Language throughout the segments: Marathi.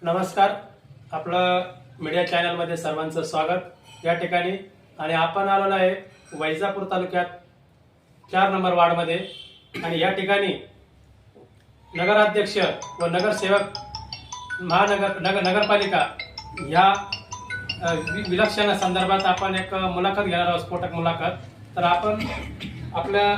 नमस्कार. आपलं मीडिया चॅनलमध्ये सर्वांचं स्वागत या ठिकाणी. आणि आपण आलेलो आहे वैजापूर तालुक्यात 4 नंबर वार्डमध्ये. आणि या ठिकाणी नगराध्यक्ष व नगरसेवक नगरपालिका ह्या विलक्षण संदर्भात आपण एक मुलाखत घेणार आहोत, स्फोटक मुलाखत. तर आपण आपल्या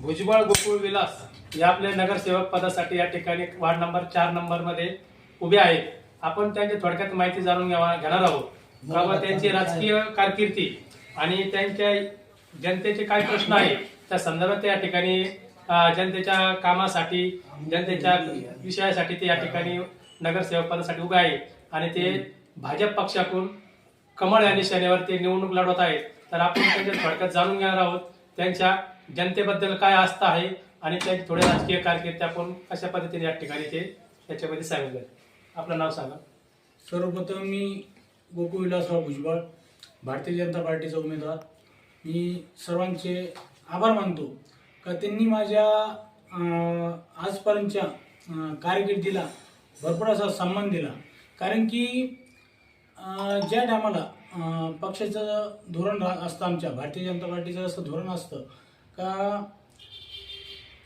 भुजबळ गोकुळ विलास या आपल्या नगरसेवक पदासाठी या ठिकाणी वार्ड नंबर 4 नंबरमध्ये उभे आहेत. आपण त्यांची थोडक्यात माहिती जाणून घेणार आहोत. बाबा त्यांची राजकीय कारकिर्दी आणि त्यांच्या जनतेचे काय प्रश्न आहेत त्या संदर्भात या ठिकाणी जनतेच्या कामासाठी, जनतेच्या विषयासाठी ते या ठिकाणी नगरसेवक पदासाठी उभे आहेत. आणि ते भाजप पक्षाकडून कमळ या निशाण्यावर ते निवडणूक लढवत आहेत. तर आपण त्यांच्या थोडक्यात जाणून घेणार आहोत त्यांच्या जनतेबद्दल काय आस्था आहे आणि त्यांची थोडी राजकीय कारकिर्दी आपण कशा पद्धतीने या ठिकाणी ते त्याच्यामध्ये सांगितलं. आपलं नाव सांगा. सर्वप्रथम मी गोकुळ विलासराव भुजबळ, भारतीय जनता पार्टीचा उमेदवार. मी सर्वांचे आभार मानतो का त्यांनी माझ्या आजपर्यंतच्या कारकिर्दीला भरपूर असा सन्मान दिला. कारण की ज्या टायमाला पक्षाचं धोरण असतं, आमच्या भारतीय जनता पार्टीचं असं धोरण असतं का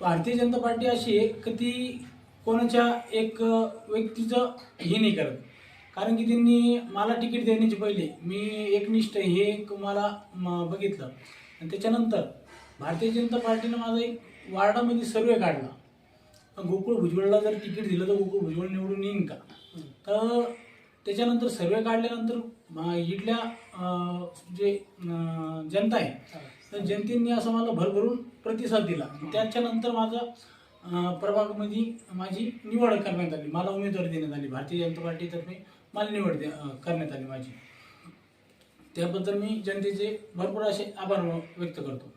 भारतीय जनता पार्टी अशी आहे की ती कोणाच्या एक व्यक्तीचं हे नाही करत. कारण की त्यांनी मला तिकीट देण्याची पहिले मी एकनिष्ठ हे मला बघितलं. आणि त्याच्यानंतर भारतीय जनता पार्टीनं माझा एक वार्डामध्ये सर्वे काढला, गोकुळ भुजबळला जर तिकीट दिलं तर गोकुळ भुजबळ निवडून येईन का. तर त्याच्यानंतर सर्वे काढल्यानंतर इथल्या जे जनता आहे तर जनतेने असं मला भरभरून प्रतिसाद दिला. त्याच्यानंतर माझा प्रभागामध्ये माझी निवड करण्यात आली, मला उमेदवारी देण्यात आली. भारतीय जनता पार्टीतर्फे मला निवड करण्यात आली माझी. त्याबद्दल मी जनतेचे भरपूर असे आभार व्यक्त करतो.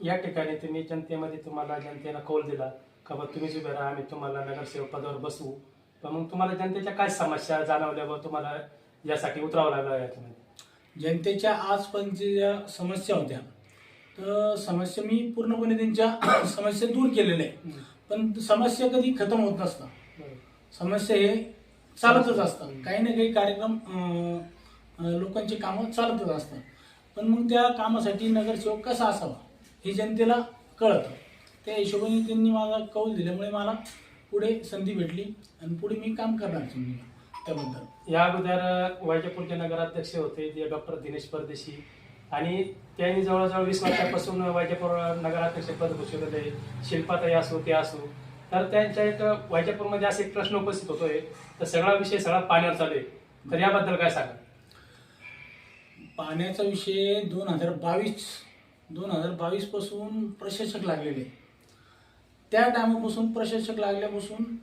या ठिकाणी तुम्ही जनतेमध्ये तुम्हाला जनतेला कौल दिला का बा तुम्हीच उभे राहा, आम्ही तुम्हाला नगरसेवक पदावर बसवू. पण मग तुम्हाला जनतेच्या काय समस्या जाणवल्या व तुम्हाला यासाठी उतरावं लागलं याच्यामध्ये? जनतेच्या आजपर्यंत ज्या समस्या होत्या तर समस्या मी पूर्णपणे त्यांच्या समस्या दूर केलेल्या आहे. पण समस्या कधी खतम होत नसतात, समस्या हे चालतच असतात. काही ना काही कार्यक्रम लोकांची कामं चालतच असतात. पण मग त्या कामासाठी नगरसेवक कसा असावा हे जनतेला कळतं. त्या हिशोबाने त्यांनी मला कौल दिल्यामुळे मला पुढे संधी भेटली आणि पुढे मी काम करणार त्याबद्दल. या अगोदर वैजापूरचे नगराध्यक्ष होते ते डॉक्टर दिनेश परदेशी, आणि त्यांनी जवळजवळ 20 वर्षापासून वैजापूर नगराध्यक्ष पद भूषवलेले आहे. शिल्पाताई असो ते असो. तर त्यांच्या एक वैजापूरमध्ये असे एक प्रश्न उपस्थित होतोय तर सगळा विषय सगळा पाण्यावर चालू आहे. तर याबद्दल काय सांगा? पाण्याचा विषय 2022 पासून प्रशासक लागलेले. त्या टायमापासून प्रशासक लागल्यापासून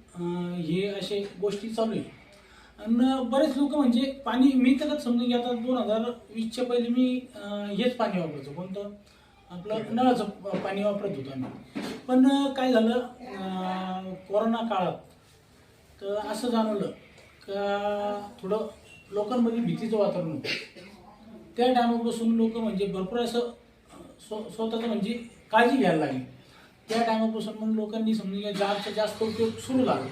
हे असे गोष्टी चालू आहे. आणि बरेच लोक म्हणजे पाणी मी तर समजून घ्या, आता 2020च्या पहिले मी हेच पाणी वापरायचो, कोणतं आपलं नळाचं पाणी वापरत होतो आम्ही. पण काय झालं कोरोना काळात तर असं जाणवलं का थोडं लोकांमध्ये भीतीचं वातावरण होतं. त्या टायमापासून लोक म्हणजे भरपूर असं स्वतःचं म्हणजे काळजी घ्यायला लागली. त्या टायमापासून मग लोकांनी समजून घ्या जारचा जास्त उपयोग सुरू झाला.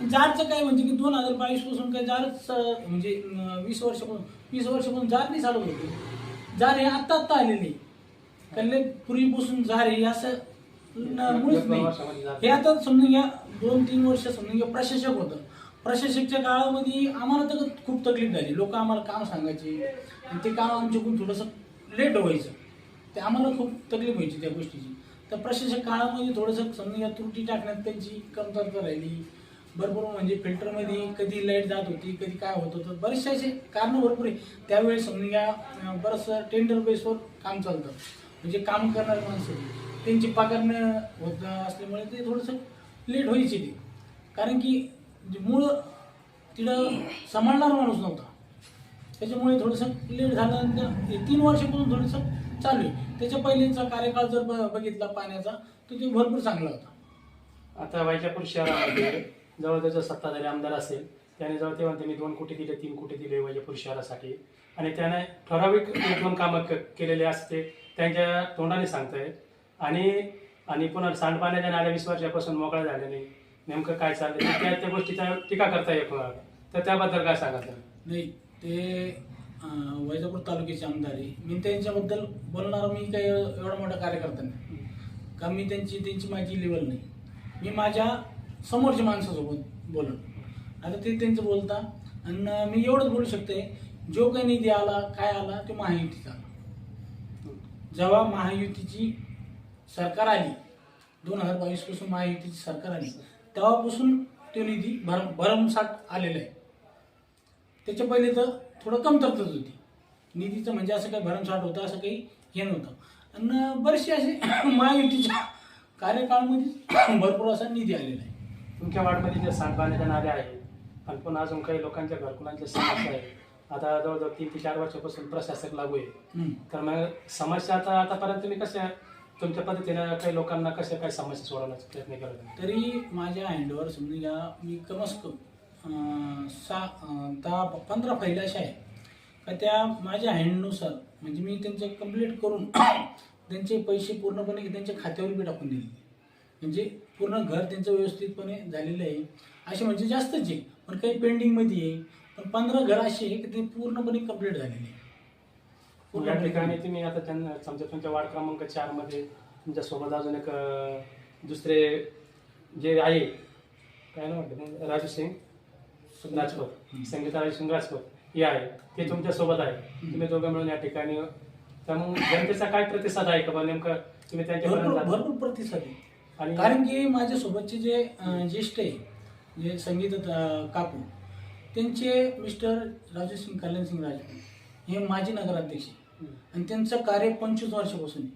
जारचं काय म्हणजे की 2022 पासून काय जारच म्हणजे 20 वर्षापासून जार नाही चालत होते. जार हे आत्ता आलेली कल्ले पूर्वीपासून जार हे असं मुळीच नाही. हे आता समजून घ्या 2-3 वर्ष समजून घ्या प्रशासक होतं. प्रशासकच्या काळामध्ये आम्हाला तर खूप तकलीफ झाली. लोक आम्हाला काम सांगायचे आणि ते काम आमच्याकडून थोडंसं लेट व्हायचं. ते आम्हाला खूप तकलीफ व्हायची त्या गोष्टीची. तर प्रशासक काळामध्ये थोडंसं समजून घ्या त्रुटी टाकण्यात त्यांची कमतरता राहिली. भरपूर म्हणजे फिल्टरमध्ये कधी लाईट जात होती, कधी काय होत होतं, बरेचसे असे कारणं भरपूर आहे. त्यावेळेस समजून घ्या बरंचसं टेंडर बेसवर काम चालतं. म्हणजे काम करणारे माणसं त्यांची पगार होत असल्यामुळे ते थोडंसं लेट व्हायचे ते. कारण की मूळ तिथं सांभाळणारा माणूस नव्हता, त्याच्यामुळे थोडंसं लेट झाल्यानंतर 3 वर्षापासून थोडंसं चालू आहे. त्याच्या पहिलेचा कार्यकाळ जर बघितला पाण्याचा तर ते भरपूर चांगला होता. आता वैजापूर शहरामध्ये जवळ त्याचा सत्ताधारी आमदार असेल त्याने जवळ ते म्हणते मी 2 कोटी दिले, 3 कोटी दिले वैजापूर शहरासाठी. आणि त्याने ठराविक 1-2 कामं केलेले असते त्यांच्या तोंडाने सांगतायत. आणि पुन्हा सांडपाण्याच्या नाल्या 20 वर्षापासून मोकळ्या झाल्या नाही. नेमकं काय चाललंय त्या गोष्टीचा टीका करता येईल कोणाला? तर त्याबद्दल काय सांगा सर? नाही, ते वैजापूर तालुक्याचे आमदार आहे. मी त्यांच्याबद्दल बोलणार, मी काही एवढा मोठा कार्यकर्ता नाही का, मी त्यांची माझी लेवल नाही. मी माझ्या समोरच्या माणसासोबत बोलत. आता ते त्यांचं बोलता, आणि मी एवढंच बोलू शकते, जो काही निधी आला काय आला तो महायुतीचा आला. जेव्हा महायुतीची सरकार आली, 2022 पासून महायुतीची सरकार आली, तेव्हापासून तो निधी भरमसाठ आलेला आहे. त्याच्या पहिले तर थोडं कमतरताच होती निधीचं, म्हणजे असं काही भरमसाठ होतं असं काही हे नव्हतं. आणि बरेचसे असे महायुतीच्या कार्यकाळामध्ये भरपूर असा निधी आलेला आहे. तुमच्या वार्डमध्ये जे सांडपाण्याच्या नाल्या आहेत आणि पण अजून काही लोकांच्या घरकुलांच्या समस्या आहेत. आता जवळजवळ 3 ते 4 वर्षापासून प्रशासक लागू आहे. तर मग समस्या आतापर्यंत तुम्ही कशा तुमच्या पद्धतीने काही लोकांना कशा काय समस्या सोडवण्याचा प्रयत्न केला? तरी माझ्या हँडवर समजा मी कमस कम 10-15 फाईल अशा आहे का त्या माझ्या हँडनुसार, म्हणजे मी त्यांचे कंप्लीट करून त्यांचे पैसे पूर्णपणे त्यांच्या खात्यावर बी टाकून दिले. म्हणजे पूर्ण घर त्यांचं व्यवस्थितपणे झालेलं आहे. असे म्हणजे जास्तच आहे, पण काही पेंडिंगमध्ये आहे. पण 15 घर असे आहे की ते पूर्णपणे कंप्लीट झालेले आहे. या ठिकाणी तुम्ही आता त्यांना समजा तुमच्या वार्ड क्रमांक 4 मध्ये तुमच्यासोबत अजून एक दुसरे जे आहे काय नाव म्हणते, राजू सिंग राजपूत, संगीता राजू सिंग राजपूत हे आहे, ते तुमच्या सोबत आहे. तुम्ही दोघं मिळून या ठिकाणी, तर मग जनतेचा काय प्रतिसाद आहे का नेमकं तुम्ही त्यांच्यापर्यंत? भरपूर प्रतिसाद आहे. आणि कारण की माझ्यासोबतचे जे ज्येष्ठ आहे, जे संगीत काकू, त्यांचे मिस्टर राजू सिंग कल्याण सिंग राजपूत हे माजी नगराध्यक्ष आहे. आणि त्यांचं कार्य 25 वर्षापासून आहे.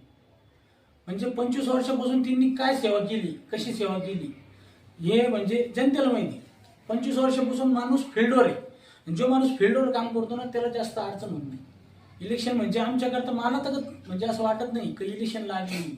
म्हणजे 25 वर्षापासून त्यांनी काय सेवा केली, कशी सेवा केली हे म्हणजे जनतेला माहिती. 25 वर्षापासून माणूस फील्डवर आहे. जो माणूस फील्डवर काम करतो ना त्याला जास्त अडचण होत नाही. इलेक्शन म्हणजे आमच्याकरता मला तर म्हणजे असं वाटत नाही की इलेक्शन लागली,